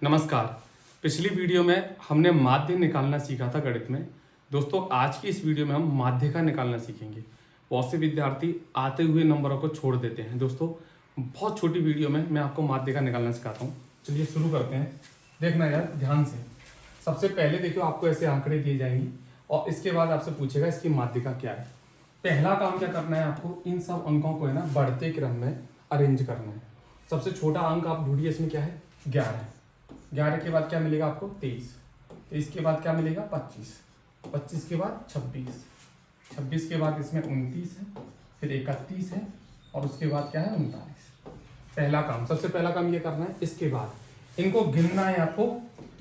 नमस्कार। पिछली वीडियो में हमने माध्य निकालना सीखा था गणित में। दोस्तों आज की इस वीडियो में हम माध्य का निकालना सीखेंगे। बहुत से विद्यार्थी आते हुए नंबरों को छोड़ देते हैं। दोस्तों बहुत छोटी वीडियो में मैं आपको माध्य का निकालना सिखाता हूँ। चलिए शुरू करते हैं। देखना यार ध्यान से। सबसे पहले देखो आपको ऐसे आंकड़े दिए जाएंगे और इसके बाद आपसे पूछेगा इसकी माध्यिका क्या है। पहला काम क्या करना है, आपको इन सब अंकों को है ना बढ़ते क्रम में अरेंज करना है। सबसे छोटा अंक आप ढूंढिए, इसमें क्या है 11। 11 के बाद क्या मिलेगा आपको 23। 23 के बाद क्या मिलेगा 25। 25 के बाद 26। 26 के बाद इसमें 29 है, फिर 31 है और उसके बाद क्या है 39। पहला काम, सबसे पहला काम ये करना है। इसके बाद इनको गिनना है आपको,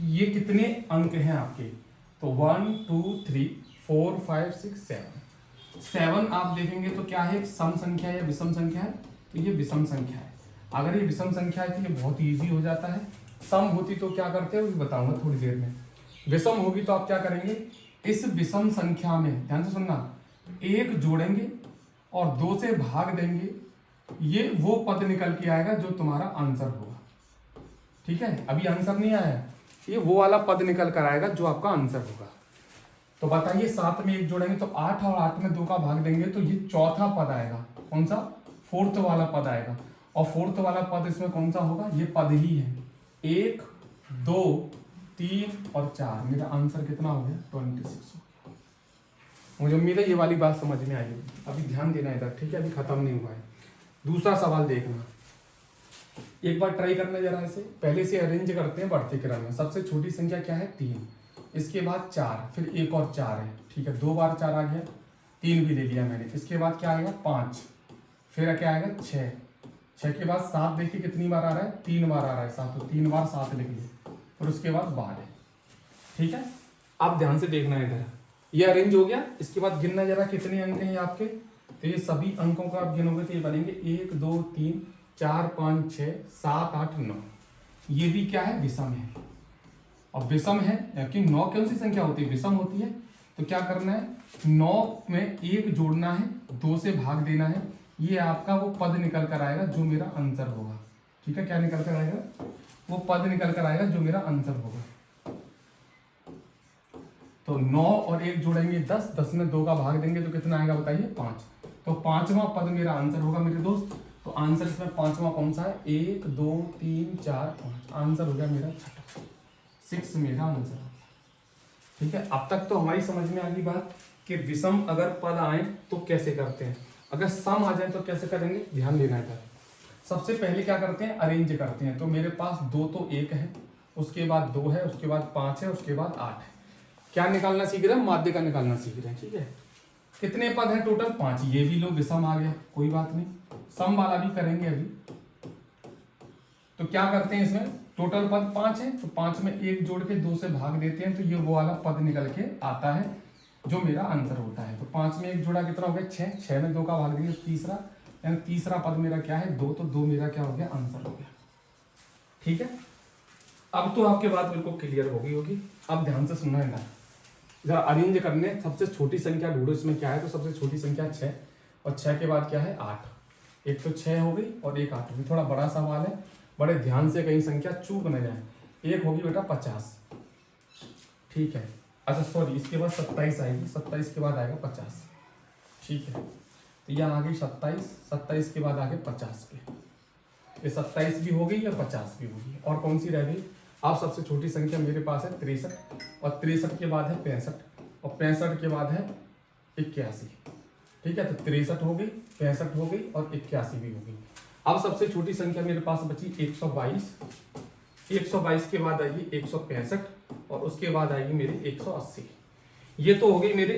ये कितने अंक हैं आपके। तो 1 2 3 4 5 6 7। 7 आप देखेंगे तो क्या है, सम संख्या या विषम संख्या है। तो ये विषम संख्या है। अगर ये विषम संख्या है तो ये बहुत इजी हो जाता है। सम होती तो क्या करते हैं वो बताऊंगा थोड़ी देर में। विषम होगी तो आप क्या करेंगे, इस विषम संख्या में ध्यान से सुनना, एक जोड़ेंगे और 2 से भाग देंगे। ये वो पद निकल के आएगा जो तुम्हारा आंसर होगा। ठीक है, अभी आंसर नहीं आया, ये वो वाला पद निकल कर आएगा जो आपका आंसर होगा। तो बताइए 7 में एक जोड़ेंगे तो 8 और 8 में 2 का भाग देंगे तो ये चौथा पद आएगा। कौन सा, फोर्थ वाला पद आएगा। और फोर्थ वाला पद इसमें कौन सा होगा, ये पद ही है। 1 2 3 और 4, मेरा आंसर कितना हो गया 26 हो गया। मुझे उम्मीद है ये वाली बात समझ में आई होगी। अभी ध्यान देना इधर, ठीक है, अभी खत्म नहीं हुआ है। दूसरा सवाल देखना, एक बार ट्राई करना जरा। ऐसे पहले से अरेंज करते हैं बढ़ते क्रम में। सबसे छोटी संख्या क्या है 3, इसके बाद 4, फिर 1 और 4 है। ठीक है, 2 बार 4 आ गया, 3 भी ले लिया मैंने। इसके बाद क्या आएगा 5, फिर क्या आएगा 6, 6 के बाद 7। देखिए कितनी बार आ रहा है, 3 बार आ रहा है 7, तो 3 बार 7 लिख लिए। और उसके बाद 12। ठीक है, आप ध्यान से देखना है इधर, ये अरेंज हो गया। इसके बाद गिनना जरा कितने अंक हैं आपके। तो ये सभी अंकों को आप गिनोगे तो ये बनेंगे 1 2 3 4 5 6 7 8 9। ये भी क्या है, विषम है। और विषम है क्योंकि 9 कौन सी संख्या होती है, विषम होती है। तो क्या करना है, 9 में 1 जोड़ना है, 2 से भाग देना है। ये आपका वो पद निकल कर आएगा जो मेरा आंसर होगा। ठीक है, क्या निकल कर आएगा, वो पद निकल कर आएगा जो मेरा आंसर होगा। तो 9 और 1 जोड़ेंगे 10, 10 में 2 का भाग देंगे तो कितना आएगा बताइए 5। तो 5वां पद मेरा आंसर होगा मेरे दोस्त। तो आंसर इसमें 5वां कौन सा है, 1 2 3 4 5। आंसर हो गया मेरा 6 मेरा आंसर। ठीक है, अब तक तो हमारी समझ में आ गई बात कि विषम अगर पद आए तो कैसे करते हैं, अगर सम आ जाए तो कैसे करेंगे। ध्यान देना है। सबसे पहले क्या करते हैं, अरेंज करते हैं। तो मेरे पास 2 तो 1 है, उसके बाद 2 है, उसके बाद 5 है, उसके बाद 8 है। क्या निकालना सीख रहे हैं, माध्य का निकालना सीख रहे हैं। ठीक है, कितने पद हैं टोटल 5। ये भी लो विषम आ गया, कोई बात नहीं, सम वाला भी करेंगे अभी। तो क्या करते हैं, इसमें टोटल पद 5 है तो 5 में 1 जोड़ के 2 से भाग देते हैं तो ये वो वाला पद निकल के आता है जो मेरा आंसर होता है। तो 5 में 1 जोड़ा कितना हो गया 6, 6 में 2 का भाग देंगे तीसरा, यानी तीसरा पद मेरा क्या है 2। तो 2 मेरा क्या हो गया, आंसर हो गया। ठीक है, अब तो आपके बात बिल्कुल क्लियर होगी। अब ध्यान से सुनना है ना, जरा अरेंज करने। सबसे छोटी संख्या ढूंढो, इसमें क्या है। तो सबसे छोटी संख्या 6 और 6 के बाद क्या है 8। एक तो 6 हो गई और एक 8 होगी। थोड़ा बड़ा सवाल है, बड़े ध्यान से कहीं संख्या चूक न जाए। एक होगी बेटा 50। ठीक है, अच्छा सॉरी, इसके बाद 27 आएगी, 27 के बाद आएगा 50। ठीक है, तो यहाँ आ गई 27, 27 के बाद आगे 50 पे। ये 27 भी हो गई या 50 भी होगी, और कौन सी रह गई। आप सबसे छोटी संख्या मेरे पास है 63, और 63 के बाद है 65, और 65 के बाद है 81। ठीक है, तो 63 हो गई, 65 हो गई और 81 भी हो गई। अब सबसे छोटी संख्या मेरे पास बची 122। 122 के बाद आएगी 165 और उसके बाद आएगी मेरी 180। ये तो हो गई मेरे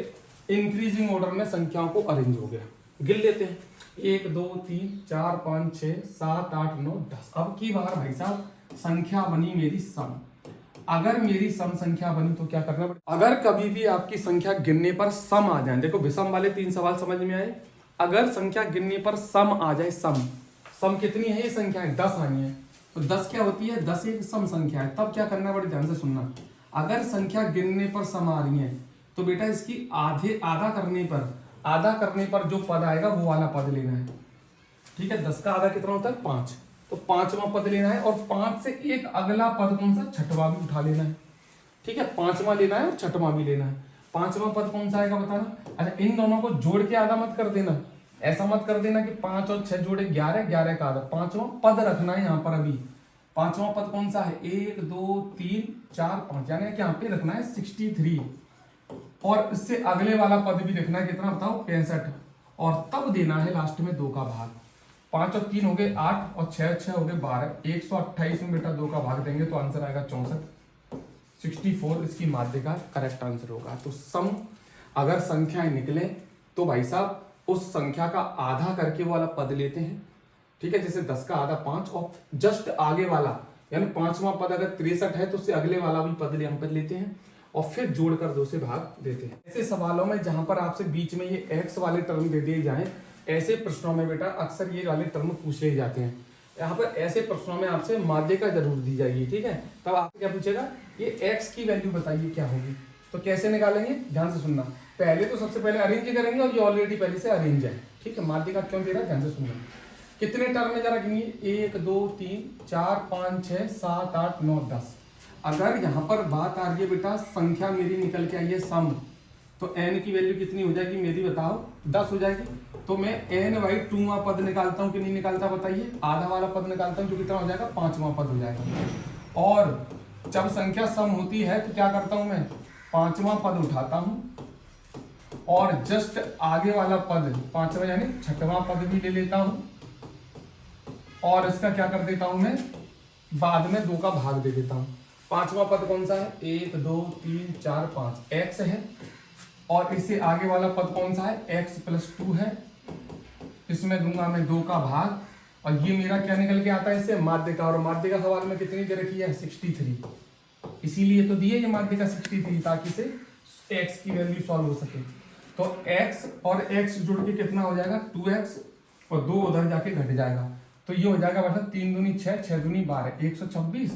इंक्रीजिंग ऑर्डर में संख्याओं को अरेंज हो गया। गिन लेते हैं, 1 2 3 4 5 6 7 8 9 10। अब की बार भाई साहब संख्या बनी मेरी सम। अगर मेरी सम संख्या बनी तो क्या करना पड़ेगा, अगर कभी भी आपकी संख्या गिनने पर सम आ जाए। देखो विषम वाले 3 सवाल समझ में आए। अगर संख्या गिनने पर सम आ जाए, सम कितनी है, ये संख्या है 10 आई है। तो 10 क्या होती है, 10 एक सम संख्या है। तब क्या करना, बड़े ध्यान से सुनना। अगर संख्या गिनने पर सम आ रही है तो बेटा इसकी आधा करने पर जो पद आएगा वो वाला पद लेना है। ठीक है, 10 का आधा कितना होता है 5। तो पांचवा पद लेना है, और 5 से एक अगला पद कौन सा, छठवां भी उठा लेना है। ठीक है, पांचवा लेना है और छठवां भी लेना है। पांचवा पद कौन सा आएगा बताना। अच्छा, इन दोनों को जोड़ के आधा मत कर देना, ऐसा मत कर देना कि 5 और 6 जोड़े 11, 11 का आधा, पांचवा पद रखना है यहाँ पर। अभी पांचवा पद कौन सा है, 1 2 3 4 5, यानी कि यहाँ पे रखना है 63, और इससे अगले वाला पद भी लिखना है, कितना बताओ, 65, और तब देना है लास्ट में 2 का भाग। 5 और 3 हो गए 8, और 6 6 हो गए 12, 128 में बेटा 2 का भाग देंगे तो आंसर आएगा 64, 64 इसकी माध्य का करेक्ट आंसर होगा। तो सम अगर संख्याएं निकले तो भाई साहब उस संख्या का आधा करके वो वाला पद लेते हैं। ठीक है, जैसे 10 का आधा 5, और जस्ट आगे वाला यानी पांचवा पद अगर 63 है तो उससे अगले वाला भी पद हम पद लेते हैं, और फिर जोड़कर 2 से भाग देते हैं। ऐसे सवालों में जहां पर आपसे बीच में ये एक्स वाले टर्म दे दिए जाएं, ऐसे प्रश्नों में बेटा अक्सर ये वाले टर्म पूछे जाते हैं। यहाँ पर ऐसे प्रश्नों में आपसे माध्यिका जरूर दी जाएगी। ठीक है, तब आपसे क्या पूछेगा, ये एक्स की वैल्यू बताइए क्या होगी। तो कैसे निकालेंगे, ध्यान से सुनना। पहले तो सबसे पहले अरेंज करेंगे, और ये ऑलरेडी पहले से अरेंज है। ठीक है, माध्यिका क्यों दे रहा है, ध्यान से सुनना। कितने टर्म में जरा गिनिए, 1 2 3 4 5 6 7 8 9 10। अगर यहाँ पर बात आ रही है बेटा संख्या मेरी निकल के आई है सम, तो n की वैल्यू कितनी हो जाएगी मेरी बताओ, 10 हो जाएगी। तो मैं n/2वां पद निकालता हूँ कि नहीं निकालता बताइए, आधा वाला पद निकालता हूँ, जो कितना हो जाएगा, 5वां पद हो जाएगा। और जब संख्या सम होती है तो क्या करता हूं मैं, 5वां पद उठाता हूं, और जस्ट आगे वाला पद 5वां यानी 6वां पद भी ले लेता हूं, और इसका क्या कर देता हूं मैं, बाद में 2 का भाग दे देता हूं। 5वां पद कौन सा है, 1 2 3 4 5 एक्स है, और इससे आगे वाला पद कौन सा है, x+2 है, इसमें दूंगा मैं 2 का भाग, और ये मेरा क्या निकल के आता है इससे, माध्यिका। और माध्यिका सवाल में कितनी दे रखी है, 63, इसीलिए तो दिए ये माध्यिका 63, ताकि से x की वैल्यू सॉल्व हो सके। तो x और x जुड़ के कितना हो जाएगा, 2x, और 2 उधर जाके घट जाएगा, तो ये हो जाएगा मतलब 3 दूनी 6, 6 दूनी 12, 126,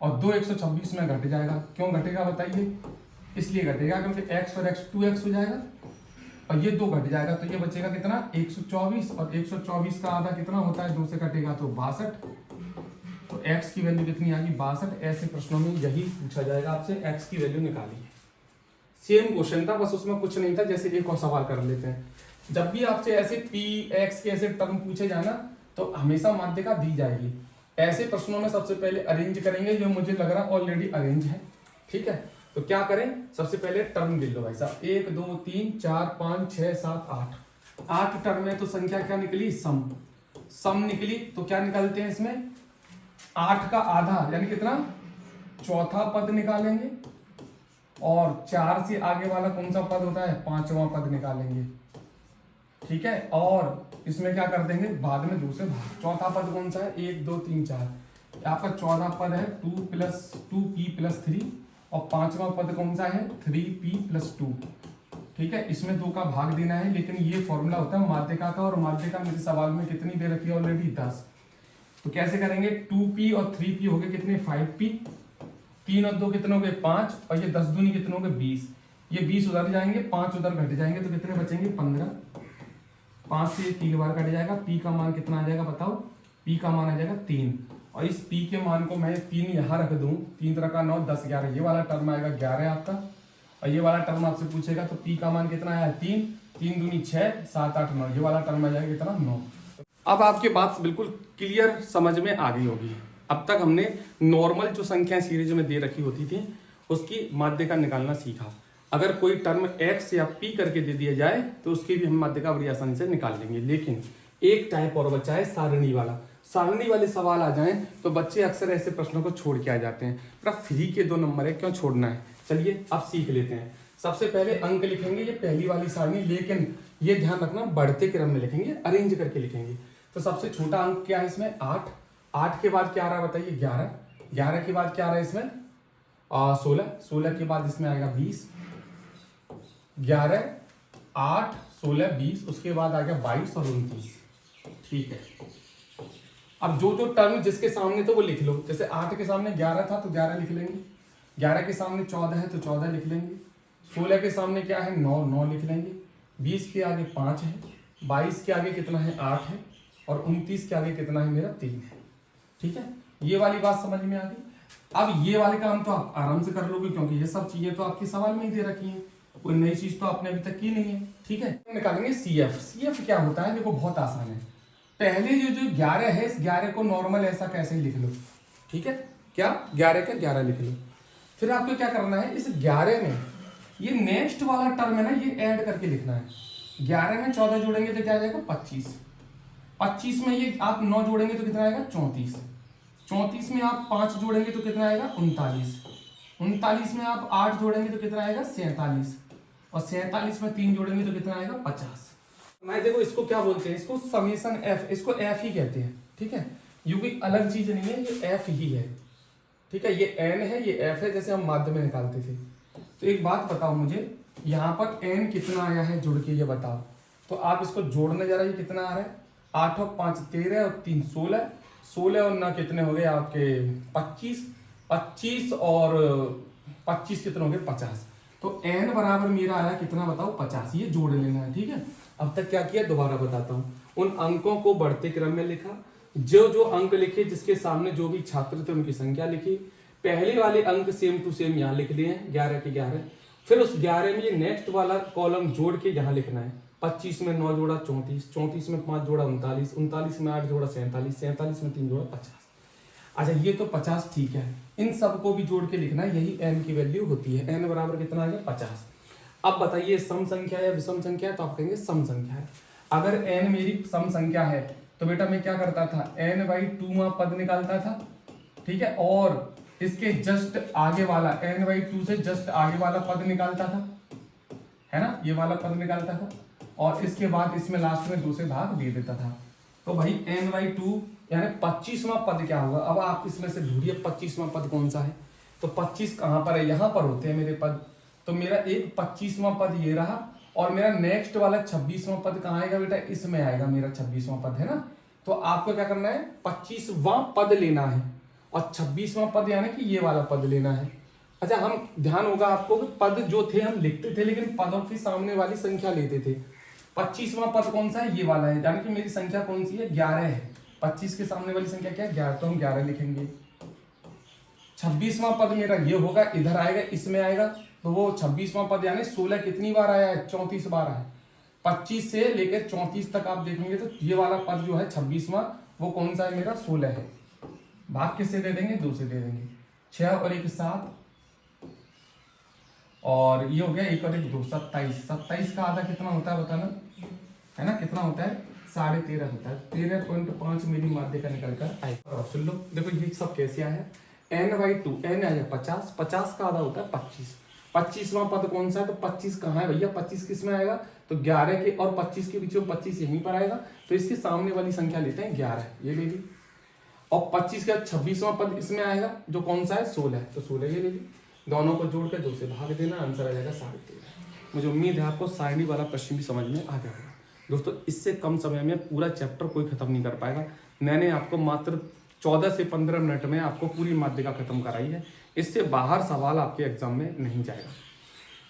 और 2 126 में घट जाएगा। क्यों घटेगा बताइए, इसलिए घटेगा क्योंकि x और x 2x हो जाएगा, और ये 2 घट जाएगा, तो ये बचेगा कितना, 124, और 124 का आधा कितना होता है, 2 से कटेगा तो 62, तो x की वैल्यू कितनी आ गई, 62। ऐसे प्रश्नों में यही पूछा जाएगा आपसे, x की वैल्यू निकालिए। सेम क्वेश्चन था, बस उसमें कुछ नहीं था। जैसे एक और सवाल कर लेते हैं, जब भी आपसे ऐसे p x के ऐसे टर्म पूछे जाए ना, तो हमेशा माध्यिका दी जाएगी। ऐसे प्रश्नों में सबसे पहले अरेंज करेंगे, जो मुझे लग रहा ऑलरेडी अरेंज है। ठीक है, तो क्या करें, सबसे पहले टर्म गिन लो भाई साहब, 1 2 3 4 5 6 7 8, 8 टर्म है, तो संख्या क्या निकली, सम। सम निकली तो क्या निकालते हैं इसमें, 8 का आधा यानी कितना, चौथा पद निकालेंगे, और 4 से आगे वाला कौन सा पद होता है, 5वां पद निकालेंगे। ठीक है, और इसमें क्या कर देंगे, बाद में 2 से भाग। चौथा पद कौन सा है, 1 2 3 4, यहाँ पर चौथा पद है 2p+3, और 5वां पद कौन सा है, 3p+2। ठीक है, इसमें 2 का भाग देना है, लेकिन ये फॉर्मूला होता है माध्यिका का, और माध्यिका मेरे सवाल में कितनी दे रखी है ऑलरेडी, 10। तो कैसे करेंगे, 2p और 3p हो गए कितने, 5p, 3 और 2 कितने हो गए, 5, और ये 10 दूनी कितने हो गए, 20। ये 20 उधर जाएंगे, 5 उधर घट जाएंगे, तो कितने बचेंगे, 15। 5 से 3 बार कट जाएगा, p का मान कितना आ जाएगा बताओ, p का मान आ जाएगा 3, और इस p के मान को मैं 3 यहाँ रख दूं, 3 तरह का 9 10 11, ये वाला टर्म आएगा 11 आपका, और ये वाला टर्म आपसे पूछेगा तो p का मान कितना आया, 3, 3 दूनी 6 7 8 9, ये वाला टर्म आ जाएगा कितना, 9। अब आपके बात बिल्कुल क्लियर समझ में आ गई होगी। अब तक हमने नॉर्मल जो संख्या सीरीज में दे रखी होती थी उसकी माध्यिका निकालना सीखा। अगर कोई टर्म x या p करके दे दिया जाए तो उसकी भी हम माध्यिका बड़ी आसानी से निकाल लेंगे। लेकिन एक टाइप और बचा है सारणी वाला। सारणी वाले सवाल आ जाएं तो बच्चे अक्सर ऐसे प्रश्नों को छोड़ के आ जाते हैं, पर फ्री के 2 नंबर है, क्यों छोड़ना है। चलिए अब सीख लेते हैं। सबसे पहले अंक लिखेंगे, ये पहली वाली सारणी, लेकिन ये ध्यान रखना बढ़ते क्रम में लिखेंगे, अरेंज करके लिखेंगे। तो सबसे छोटा अंक क्या है इसमें, 8। 8 के बाद क्या आ रहा है बताइए, 11। 11 के बाद क्या आ रहा है इसमें, 16। 16 के बाद इसमें आएगा 20। 11 8 16 20, उसके बाद आ गया 22 और 29। ठीक है, अब जो जो टर्म जिसके सामने तो वो लिख लो। जैसे 8 के सामने 11 था तो 11 लिख लेंगे, 11 के सामने 14 है तो 14 लिख लेंगे, 16 के सामने क्या है 9 9 लिख लेंगे, 20 के आगे 5 है, 22 के आगे कितना है 8 है, और 29 के आगे कितना है मेरा 3 है। ठीक है, ये वाली बात समझ में आ गई। अब ये वाले काम तो आप आराम से कर लोगे क्योंकि ये सब चीजें तो आपके सवाल में ही दे रखी हैं, कोई नई चीज तो आपने अभी तक की नहीं है। ठीक है, निकालेंगे CF। CF क्या होता है, देखो बहुत आसान है। पहले जो 11 है, इस 11 को नॉर्मल ऐसा कैसे ही लिख लो। ठीक है, क्या 11 का 11 लिख लो। फिर आपको क्या करना है, इस 11 में ये नेक्स्ट वाला टर्म है ना, ये ऐड करके लिखना है। 11 में 14 जोड़ेंगे तो क्या आ जाएगा 25। 25 में ये आप 9 जोड़ेंगे तो कितना आएगा 34। 34 में आप 5 जोड़ेंगे तो कितना आएगा 39। 39 में आप 8 जोड़ेंगे तो कितना आएगा 47। और 47 में 3 जोड़ेंगे तो कितना आएगा 50। मैं देखो इसको क्या बोलते हैं, इसको समेशन F, इसको F ही कहते हैं। ठीक है, ये कोई अलग चीज नहीं है, ये F ही है। ठीक है, ये N है, ये F है, जैसे हम माध्य में निकालते थे। तो एक बात बताओ मुझे, यहाँ पर N कितना आया है जुड़ के, ये बताओ। तो आप इसको जोड़ने जा रहे हैं, कितना आ रहा है 8 और 5 13 और 3 16। 16 और 9 कितने हो गए आपके 25। 25 और 25 कितने हो गए 50। तो N बराबर मेरा आया कितना बताओ 50। ये जोड़ लेना है। ठीक है, अब तक क्या किया दोबारा बताता हूँ। उन अंकों को बढ़ते क्रम में लिखा, जो जो अंक लिखे जिसके सामने जो भी छात्र थे उनकी संख्या लिखी। पहले वाले अंक सेम टू सेम यहाँ लिख लिए हैं 11 के 11। फिर उस 11 में ये नेक्स्ट वाला कॉलम जोड़ के यहाँ लिखना है। 25 में 9 जोड़ा 34, 34 में 5 जोड़ा 39, 39 में 8 जोड़ा 47, 47 में 3 जोड़ा 50। अच्छा ये तो 50 ठीक है, इन सबको भी जोड़ के लिखना है, यही n की वैल्यू होती है। n बराबर कितना आ गया 50। अब बताइए सम संख्या है या विषम संख्या है, तो आप कहेंगे सम संख्या है। अगर n मेरी सम संख्या है तो बेटा मैं क्या करता था, n/2 पद निकालता था। ठीक है, और इसके जस्ट आगे वाला n/2 से जस्ट आगे वाला पद निकालता था, है ना, ये वाला पद निकालता था। और इसके बाद इसमें लास्ट में 2 से भाग दे देता था। तो भाई n/2 यानी 25वां पद क्या होगा। अब आप इसमें से ढूंढिए 25वां पद कौन सा है। तो 25 कहां पर है, यहां पर होते हैं मेरे पद। तो मेरा एक 25वां पद ये रहा, और मेरा नेक्स्ट वाला 26वां पद कहाँ आएगा बेटा, इसमें आएगा मेरा 26वां पद, है ना। तो आपको क्या करना है 25वां पद लेना है, और 26वां पद यानी कि ये वाला पद लेना है। अच्छा, हम ध्यान होगा आपको कि पद जो थे हम लिखते थे, लेकिन पदों की सामने वाली संख्या लेते थे। 25वां पद कौन सा है, ये वाला है, यानी कि मेरी संख्या कौन सी है 11 है। 25 के सामने वाली संख्या क्या है 11, तो हम 11 लिखेंगे। 26वां पद मेरा ये होगा, इधर आएगा, इसमें आएगा, तो वो 26वां पद यानी 16 कितनी बार आया है 34 बार आया है। 25 से लेकर 34 तक आप देखेंगे तो ये वाला पद जो है 26वां, वो कौन सा है मेरा 16 है। भाग किससे दे देंगे 2 से दे देंगे। 6 और 1 7, और ये हो गया 1 और 1 2 27। 27 का आधा कितना होता है बताना, है ना, कितना होता है 13.5 होता है। 13.5 मेरी माध्य का निकल कर आएगा। सुन लो, देखो ये सब कैसे आया, n/2, n आया 50, 50 का आधा होता है 25। 25वां पद कौन सा है, तो 25 कहाँ है भैया, 25 किस में आएगा, तो 11 के और 25 के बीच में 25 यहीं पर आएगा, तो इसके सामने वाली संख्या लेते हैं 11, ये ले ली। और 25 का 26वां पद इसमें आएगा, जो कौन सा है 16 है, तो 16 ये ले ली। दोनों को जोड़ कर 2 से भाग देना, आंसर आ जाएगा 13.5। मुझे उम्मीद है आपको सारणी वाला प्रश्न भी समझ में आ गया होगा। दोस्तों इससे कम समय में पूरा चैप्टर कोई खत्म नहीं कर पाएगा। मैंने आपको मात्र 14 से 15 मिनट में आपको पूरी माध्यिका खत्म कराई है। इससे बाहर सवाल आपके एग्जाम में नहीं जाएगा।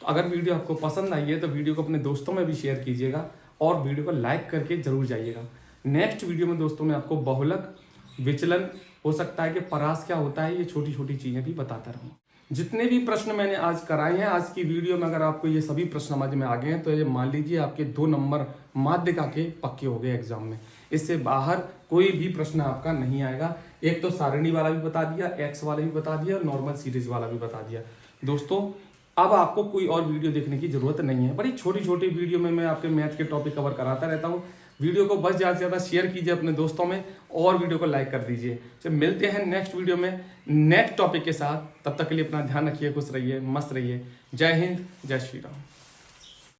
तो अगर वीडियो आपको पसंद आई है तो वीडियो को अपने दोस्तों में भी शेयर कीजिएगा, और वीडियो को लाइक करके जरूर जाइएगा। नेक्स्ट वीडियो में दोस्तों मैं आपको बहुलक, विचलन, हो सकता है कि परास क्या होता है, ये छोटी छोटी चीजें भी बताता रहूँ। जितने भी प्रश्न मैंने आज कराए हैं, आज की वीडियो में अगर आपको ये सभी प्रश्न समझ में आ गए हैं तो ये मान लीजिए आपके 2 नंबर माध्यिका के पक्के हो गए एग्जाम में। इससे बाहर कोई भी प्रश्न आपका नहीं आएगा। एक तो सारणी वाला भी बता दिया, एक्स वाला भी बता दिया, और नॉर्मल सीरीज वाला भी बता दिया। दोस्तों अब आपको कोई और वीडियो देखने की जरूरत नहीं है। बड़ी छोटी छोटी वीडियो में मैं आपके मैथ के टॉपिक कवर कराता रहता हूँ। वीडियो को बस ज़्यादा से ज़्यादा शेयर कीजिए अपने दोस्तों में, और वीडियो को लाइक कर दीजिए। तो मिलते हैं नेक्स्ट वीडियो में नेक्स्ट टॉपिक के साथ। तब तक के लिए अपना ध्यान रखिए, खुश रहिए, मस्त रहिए। जय हिंद, जय श्री राम।